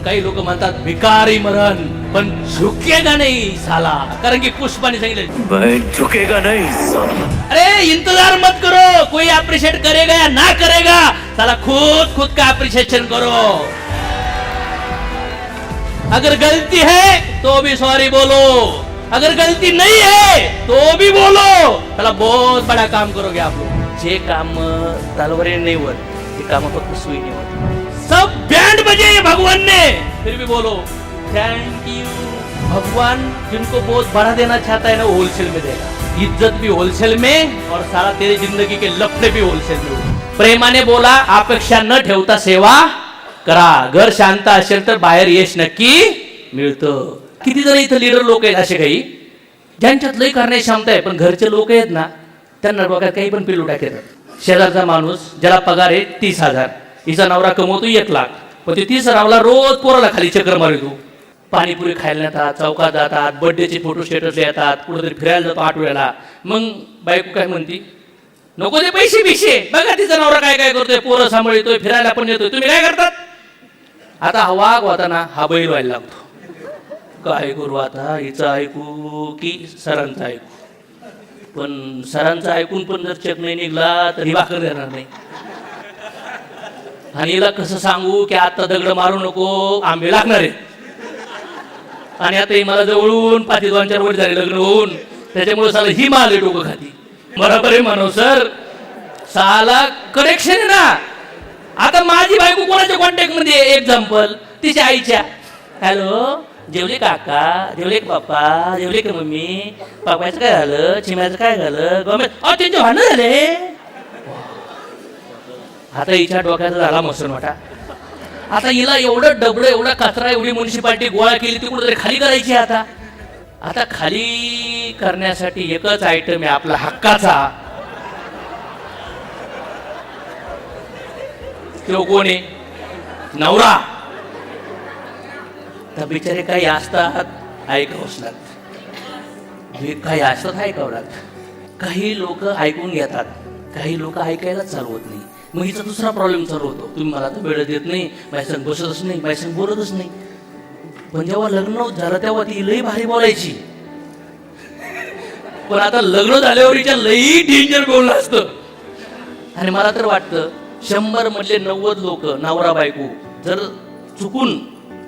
काही लोक म्हणतात भिकारी मरण, पण झुकेगा नहीं साला, कारण की पुष्पाने सांगितलं झुकेगा नहीं साला. अरे इंतजार मत करो, कोई अप्रिशिएट करेगा या ना करेगा, साला खुद का अप्रिशिएशन करो. अगर गलती है तो भी सॉरी बोलो, अगर गलती नहीं है तो भी बोलो. साला बहुत बड़ा काम करोगे आप लोग. जे काम तलवारी नहीं होत, ते काम फक्त सुई नहीं होत. सब बैंड बजे भगवान ने, फिर भी बोलो थैंक यू. भगवान जिनको बहुत बड़ा देना चाहता है ना, होलसेल में देगा. इज्जत भी होलसेल में और सारा तेरी जिंदगी के लफड़े भी होलसेल में. प्रेमाने बोला, अपेक्षा न ठेवता सेवा करा. घर शांत असेल तर बाहेर यश नक्की मिळतं. किती जण इथं लीडर लोक आहेत असे काही ज्यांच्यात लई करण्याची क्षमता आहे, पण घरचे लोक आहेत ना, त्यांना डोक्यात काही पण पिलू टाकतात. शेजारचा माणूस ज्याला पगार आहे 30,000, हिचा नवरा कमवतो 1,00,000, पण ते 30,000ला रोज पोराला खाली चक्कर मारतो. पाणीपुरी खायला नेतात, चौकात जातात, बर्थडेचे फोटो स्टेटस येतात, कुठेतरी फिरायला जातो आठवड्याला. मग बायको काय म्हणती, नको ते पैसे बिशे, बघा तिचा नवरा काय काय करतोय, पोरं सांभाळतोय, फिरायला पण येतोय, तुम्ही काय करतात. आता हा वाघ होता ना, हा बैल व्हायला लागतो. काय करू आता, हिचं ऐकू की सरांचं ऐकू. पण सरांचं ऐकून पण जर चेक नाही निघला तर ही भाकर देणार नाही. आणि हिला कसं सांगू की आता दगड मारू नको, आंबे लागणार आहे. आणि आता ही मला जवळून 5-2-4 वर्ष झाले लग्न होऊन, त्याच्यामुळे साला ही माल डोकं खाती. बरोबर आहे म्हणू सर, साला करेक्शन आहे ना. आता माझी बायको कोणाच्या कॉन्टॅक्ट मध्ये, एक्झाम्पल तिच्या आईच्या, हॅलो जेवले काका, जेवले का पप्पा, जेवले का मम्मी, पापाचं काय झालं, चिम्याचं काय झालं, गव्हर्नमेंट त्यांचे भांडण झाले. आता हिच्या डोक्याचा झाला मसनवाटा. आता हिला एवढं डबडं, एवढा कचरा, एवढी म्युन्सिपाल्टी गोळा केली, ती कुठेतरी खाली करायची. आता खाली करण्यासाठी एकच आयटम आहे आपला हक्काचा. तो कोण आहे, नवरा. तर बिचारे काही असतात ऐकावंच लागतं, काही असतात ऐकावं लागतं. काही लोक ऐकून घेतात, काही लोक ऐकायला चालवत नाही. मग हिचा दुसरा प्रॉब्लेम चालू होतो, तुम्ही मला तर वेळ देत नाही, माझ्या संग बसतच नाही, माझ्या संग बोलतच नाही. पण जेव्हा लग्न झालं तेव्हा ती लई भारी बोलायची, पण आता लग्न झाल्यावर हिच्या लई डेंजर बोलणं असतं. आणि मला तर वाटतं 100 मधले 90 लोक नवरा बायको जर चुकून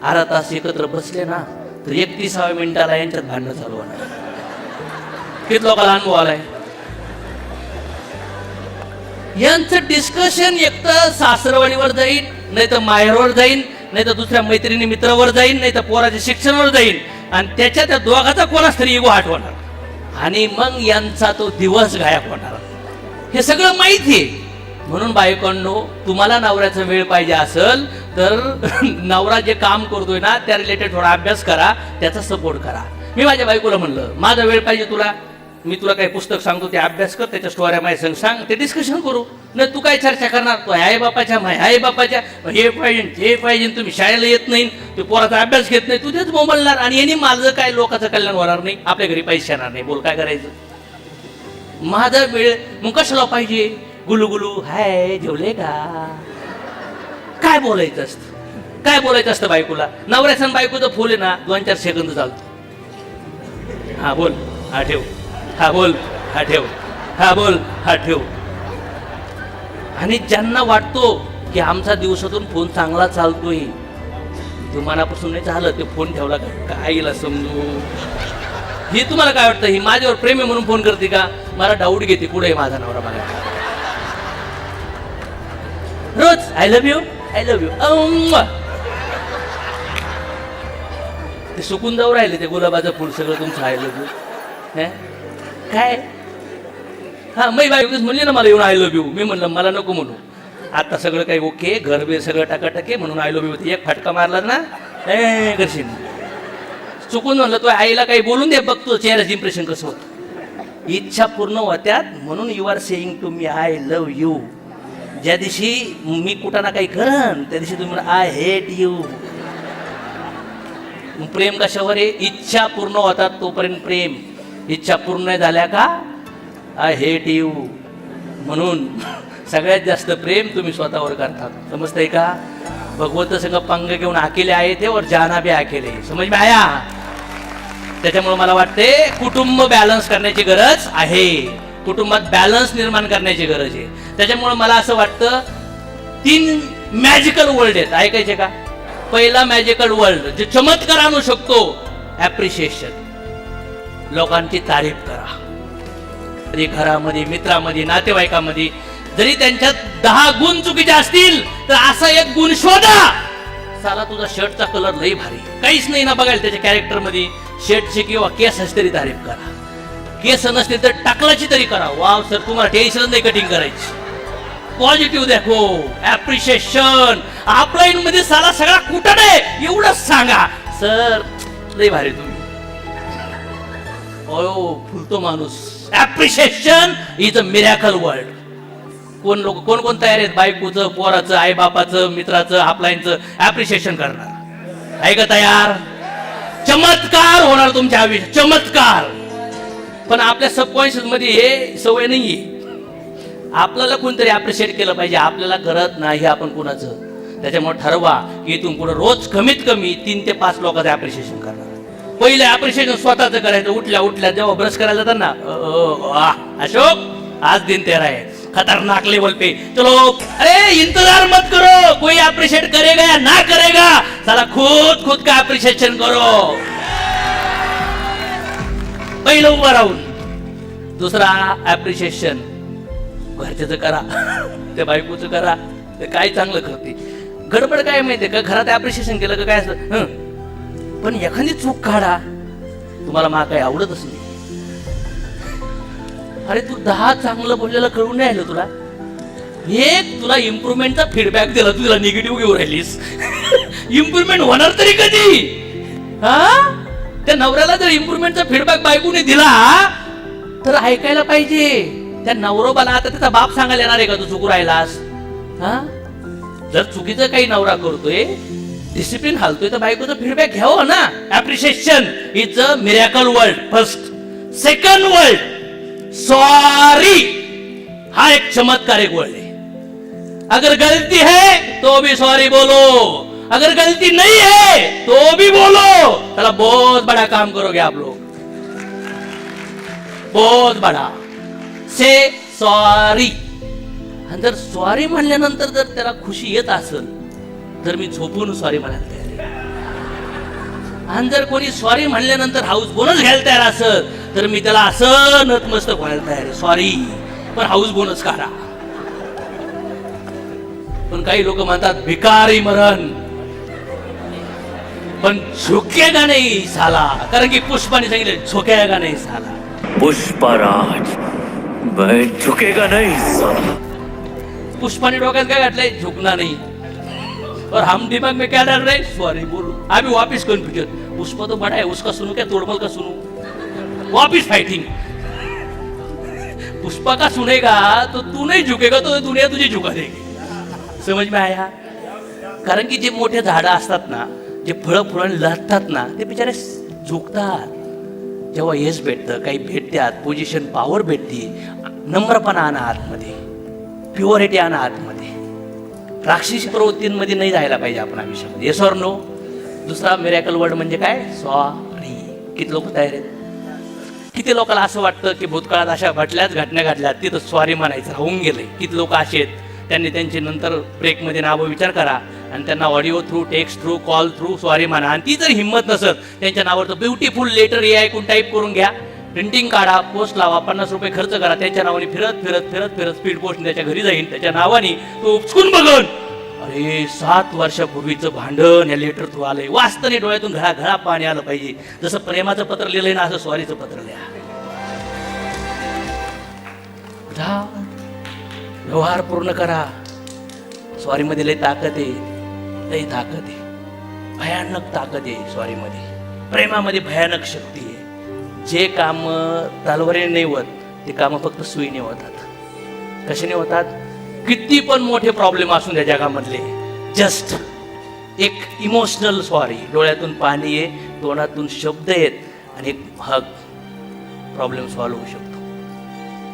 अर्धा तास एकत्र बसले ना, तर 31व्या मिनिटाला यांच्यात भांडणं चालू होणार. किती लोकांना अनुभव आलाय. यांचं डिस्कशन एक तर सासरवाडीवर जाईल, नाही तर माहेरवर जाईल, नाही तर दुसऱ्या मैत्रिणी मित्रावर जाईल, नाही तर पोराच्या शिक्षणावर जाईल. आणि त्याच्या त्या दोघाचा कोणाच तरी इगो हटवणार, आणि मग यांचा तो दिवस गायब होणार. हे सगळं माहिती आहे. म्हणून बायकोंनो, तुम्हाला नवऱ्याचा वेळ पाहिजे असेल तर नवरा जे काम करतोय ना त्या रिलेटेड थोडा अभ्यास करा, त्याचा सपोर्ट करा. मी माझ्या बायकोला म्हणलं, माझा वेळ पाहिजे तुला, मी तुला काही पुस्तक सांगतो ते अभ्यास कर, त्याच्या स्टोऱ्या माझ्या संग सांग, ते डिस्कशन करू. नाही तू काय चर्चा करणार, तो आई बापाच्या आई बापाच्या हे पाहिजे ते पाहिजे, तुम्ही शाळेला येत नाही, ते पोराचा अभ्यास घेत नाही, तू तेच बोंबलणार. आणि यांनी माझं काय लोकांचं कल्याण होणार नाही, आपल्या घरी पैसे येणार नाही. बोल काय करायचं. माझा वेळ मग कशाला पाहिजे, गुलुगुलू हाय जेवले का, काय बोलायचं असतं, काय बोलायचं असतं बायकोला. नवऱ्याचं बायकोचं फुल आहे ना 2-4 सेकंद चालतो. हा बोल, हा ठेव, हा बोल, हा ठेव, हा बोल, हा ठेव. आणि ज्यांना वाटतो की आमचा दिवसातून फोन चांगला चालतोय, तो मनापासून नाही झालं, ते फोन ठेवला का आईला समजू. हे तुम्हाला काय वाटतं, ही माझ्यावर प्रेम आहे म्हणून फोन करते का. मला डाऊट घेते कुठे आहे माझा नवरा. मला रोज I love you, I love you. ते सुकून जाऊ राहिले ते गुलाबाचं फुल सगळं तुमचं आय लव्ह यू. काय हा मै बायकोच म्हणली ना मला येऊन आय लव्ह यू. मी म्हणलं मला नको म्हणू, आता सगळं काही ओके, घर बे सगळं टाकाटाके, म्हणून आय लव्ह यू. एक फटका मारला ना करशील. चुकून म्हणलं तो आईला काही बोलून दे, बघतो चेहऱ्याचं इम्प्रेशन कसं होतं. इच्छा पूर्ण होत्यात म्हणून you are saying to me I love you. ज्या दिवशी मी कुठं ना काही करन त्या दिवशी तुम्ही आय हेट यू. प्रेम कशावर आहे, इच्छा पूर्ण होतात तोपर्यंत प्रेम. इच्छा पूर्ण नाही झाल्या का आय हेट यू. म्हणून सगळ्यात जास्त प्रेम तुम्ही स्वतःवर करतात. समजतंय का. भगवंत संग पंग घेऊन अकेले आहे ते और जाना भी अकेले, समज में आया? त्याच्यामुळे मला वाटते कुटुंब बॅलन्स करण्याची गरज आहे, कुटुंबात बॅलन्स निर्माण करण्याची गरज आहे. त्याच्यामुळे मला असं वाटतं 3 मॅजिकल वर्ल्ड आहेत, ऐकायचे का? पहिला मॅजिकल वर्ल्ड जे चमत्कार आणू शकतो, ऍप्रिशिएशन. लोकांची तारीफ करा. तरी घरामध्ये, मित्रामध्ये, नातेवाईकामध्ये जरी त्यांच्यात 10 गुण चुकीचे असतील तर असा एक गुण शोधा. साला तुझा शर्टचा कलर लई भारी, काहीच नाही ना बघायला त्याच्या कॅरेक्टर मध्ये, शर्टची किंवा केस असली तरी तारीफ करा. केस नसतील तर टाकलाची तरी करा. वाव सर, तुम्हाला टेन्शन नाही कटिंग करायची. पॉझिटिव्ह दाखव, ऍप्रिशिएशन. ऑफलाईन मध्ये साला सगळा कुठं आहे एवढंच सांगा, सर लई भारी तुम्ही. ओ फुलतो माणूस. ऍप्रिशिएशन इज अ मिरॅकल वर्ल्ड. कोण तयार आहेत बायकोचं, पोराचं, आई बापाचं, मित्राचं, ऑफलाईनचं ऍप्रिशिएशन करणार? आहे का तयार? चमत्कार होणार तुमच्या आयुष्यात, चमत्कार. पण आपल्या सबकॉन्शियस मध्ये हे सवय नाहीये. आपल्याला कोणतरी अप्रिशिएट केलं पाहिजे, आपल्याला करत नाही आपण कुणाचं. त्याच्यामुळे ठरवा की इथून पुढे रोज कमीत कमी 3 ते 5 लोकांचं अप्रिशिएशन करणार. पहिले अप्रिशिएशन स्वतःच करायचं. उठल्या जेव्हा ब्रश करायला जातात ना, अशोक आज दिन तेरा है, खतरनाक लेवल पे, चलो अरे इंतजार मत करो, कोई अप्रिशिएट करेगा या ना करेगा, साला खुद का अप्रिशिएशन करो. पहिलं उभं राहून. दुसरा अप्रिशिएशन घरच्याचं करा, त्या बायकोचं करा, ते काय चांगलं करते. गडबड काय माहितीये का, घरात अप्रिशिएशन केलं का काय असतं, पण एखादी चूक काढा, तुम्हाला मा काही आवडतच नाही. अरे तू 10 चांगलं बोललेलं कळून नाही आलं तुला, एक तुला इम्प्रुव्हमेंटचा फीडबॅक दिला, तुला निगेटिव्ह घेऊन राहिलीस. इम्प्रुव्हमेंट होणार तरी कधी? त्या नवऱ्याला जर इम्प्रुव्हमेंटचा फीडबॅक बायकोने दिला तर ऐकायला पाहिजे. त्या नवरोबाला आता त्याचा बाप सांगायला येणार आहे का तू चुकू राहिलास? जर चुकीचं काही नवरा करतोय, डिसिप्लिन हालतोय, तर बायकोचा फीडबॅक घ्यावं ना. Appreciation is a miracle world. First. Second world, sorry. हा एक चमत्कारिक वर्ल्ड है. अगर गलती है तो भी सॉरी बोलो, अगर गलती नहीं है तो भी बोलो. चला बहुत बड़ा काम करोगे आप लोग, बहुत बड़ा. से सॉरी. आणि जर सॉरी म्हणल्यानंतर जर त्याला खुशी येत असेल तर मी झोपून सॉरी म्हणायला तयार आहे. आणि जर कोणी सॉरी म्हणल्यानंतर हाऊस बोनस घ्यायला तयार असेल तर मी त्याला असं नतमस्तक व्हायला तयार आहे, सॉरी पण हाऊस बोनस काढा. पण काही लोक म्हणतात भिकारी मरण, पण झुकेगा नाही साला, कारण की पुष्पाने सांगितलं झुकेगा नाही साला. पुष्पराज, मैं झुकेगा नहीं साला. पुष्पाने डोक्यात काय घातलंय? झुकना नहीं. और हम दिमाग में क्या डाल रहे? सॉरी बोलो. अभी वापिस कंफ्यूजन. पुष्पा तो बड़ा है, उसका सुनू क्या तोड़मल का सुनू? वापिस फाइटिंग. पुष्पा का सुनेगा तो तू नहीं झुकेगा, तो दुनिया तुझे झुका देगी. समज में आया? कारण की जे मोठे झाडं असतात ना, जे फळं फुलं लागतात ना, ते बिचारे झुकतात. जेव्हा यश भेटतं, काही भेटतात, पोझिशन, पॉवर भेटते, नम्रपणा आणा आतमध्ये, प्युअरिटी आणा आतमध्ये. राक्षसी प्रवृत्तींमध्ये नाही जायला पाहिजे आपण आयुष्यामध्ये. Yes or no? दुसरा मिरॅकल वर्ड म्हणजे काय? सॉरी. किती लोक तयार आहेत? किती लोकांना असं वाटतं की भूतकाळात अशा घटल्याच घटना घडल्या, तिथं सॉरी म्हणायचं राहून गेलंय. किती लोक असे आहेत, त्यांनी त्यांचे नंतर ब्रेकमध्ये नावं विचार करा आणि त्यांना audio through, text through, call through sorry म्हणा. आणि ती जर हिंमत नसत, त्यांच्या नावावरचं ब्युटिफुल लेटर ऐकून टाईप करून घ्या, प्रिंटिंग काढा, पोस्ट लावा, 50 रुपये खर्च करा, त्यांच्या नावाने फिरत फिरत फिरत फिरत स्पीड पोस्ट त्याच्या घरी जाईन, त्याच्या नावाने तो उचकून बघन, अरे 7 वर्षापूर्वीचं भांडण या लेटर थ्रू आलंय. वाचताना डोळ्यातून घळा घळा पाणी आलं पाहिजे. जसं प्रेमाचं पत्र लिहिलंय ना, असं सॉरीचं पत्र लिहा. व्यवहार पूर्ण करा. सॉरी मध्ये लय ताकद आहे, लय ताकद आहे, भयानक ताकद आहे सॉरी मध्ये. प्रेमामध्ये भयानक शक्ती आहे. जे काम तलवारीने नाही होत, ते काम फक्त सुईने होतात. कशाने होतात? किती पण मोठे प्रॉब्लेम असून त्या जगामधले, जस्ट एक इमोशनल सॉरी, डोळ्यातून पाणी आहे, तोंडातून शब्द आहेत आणि एक हग, प्रॉब्लेम सॉल्व्ह होऊ शकतो.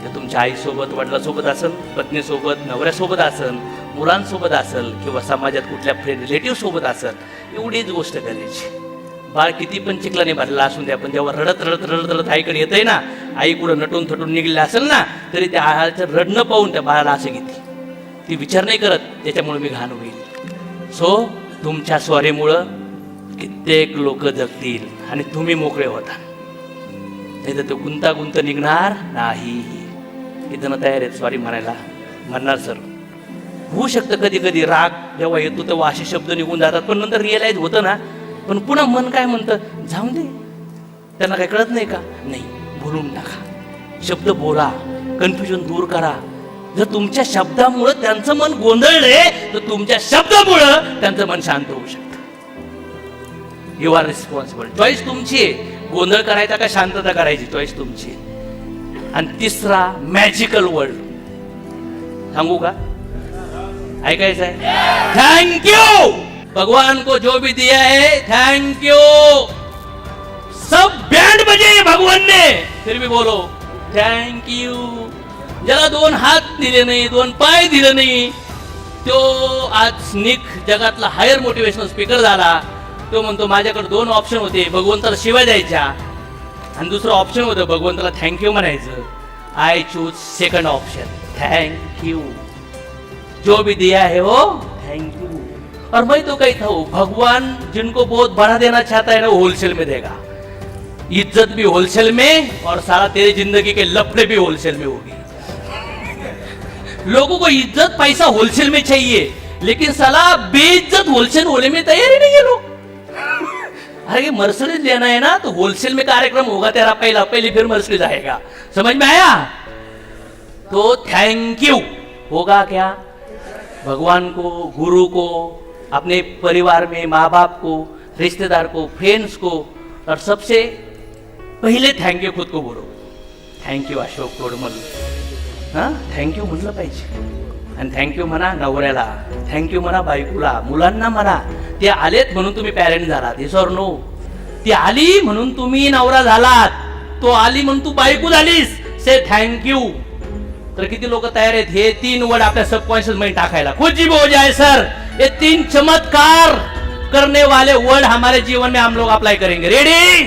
ते तुमच्या आईसोबत, वडिलासोबत असन, पत्नीसोबत, नवऱ्यासोबत असन, मुलांसोबत असेल किंवा समाजात कुठल्या फ्रेंड रिलेटिव्ह सोबत असेल एवढीच गोष्ट करायची. बाळ किती पण चिखलाने भरलेला असून द्या, पण जेव्हा रडत रडत रडत रडत आईकडे येतंय ना, आई कुठं नटून थटून निघले असेल ना, तरी त्या आळाचं रडणं पाहून त्या बाळाला असं घेते, ती विचार नाही करत त्याच्यामुळे मी घाण होईल. सो तुमच्या स्वारीमुळं कित्येक लोक जगतील आणि तुम्ही मोकळे होता, नाही तर तो गुंतागुंत निघणार नाही. इथं तयार आहेत स्वारी म्हणायला, म्हणणार सर. होऊ शकतं कधी कधी राग जेव्हा येतो तेव्हा असे शब्द निघून जातात, पण नंतर रिअलाइज होतं ना, पण पुन्हा मन काय म्हणतं, जाऊन दे, त्यांना काय कळत नाही का? नाही, बोलून टाका, शब्द बोला, कन्फ्युजन दूर करा. जर तुमच्या शब्दामुळं त्यांचं मन गोंधळले तर तुमच्या शब्दामुळं त्यांचं मन शांत होऊ शकतं. You R responsible. चॉईस तुमची आहे, गोंधळ करायचा का शांतता करायची, चॉईस तुमची आहे. आणि तिसरा मॅजिकल वर्ड सांगू का? ऐकायचं आहे? थँक्यू. भगवान को जो भी दिया है थैंक यू. सब बैंड बजे भगवान ने, फिर भी बोलो थैंक यू. ज्याला 2 हात दिले नाही, 2 पाय दिले नाही, तो आज निक जगातला हायर मोटिवेशनल स्पीकर झाला. तो म्हणतो माझ्याकडे 2 ऑप्शन होते, भगवंताला शिवाय द्यायच्या आणि दुसरं ऑप्शन होतं भगवंताला थँक्यू म्हणायचं. I choose second option, thank you. जो भी दिया है वो थैंक यू. और मैं तो कहता हूं भगवान जिनको बहुत बड़ा देना चाहता है ना, वो होलसेल में देगा. इज्जत भी होलसेल में और सारा तेरी जिंदगी के लफड़े भी होलसेल में होगी. लोगों को इज्जत पैसा होलसेल में चाहिए, लेकिन साला बेइज्जत होलसेल होने में तैयार ही नहीं है लोग. अरे ये मर्सिडीज लेना है ना तो होलसेल में कार्यक्रम होगा तेरा, पहली फिर मर्सिडीज आएगा. समझ में आया? तो थैंक यू होगा क्या? भगवान को, गुरु को, अपने परिवार में माँ बाप को, रिश्तेदार को, फ्रेंड्स को, और सबसे पहिले थँक्यू खुद को बोलो. थँक्यू अशोक तोडमल. हां, थँक्यू म्हणलं पाहिजे. आणि थँक्यू म्हणा नवऱ्याला, थँक्यू म्हणा बायकोला, मुलांना म्हणा. ते आलेत म्हणून तुम्ही पॅरेंट झालात, येस ऑर नो? ती आली म्हणून तुम्ही नवरा झालात, तो आली म्हणून तू बायको झालीस. Say thank you. तर किती लोक तयार आहेत हे 3 वर्ड आपल्या सबकॉन्शियस मध्ये टाकायला? कुछ भी हो जाए सर, ये 3 चमत्कार करने वाले वर्ड हमारे जीवन में हम लोग अप्लाई करेंगे. रेडी?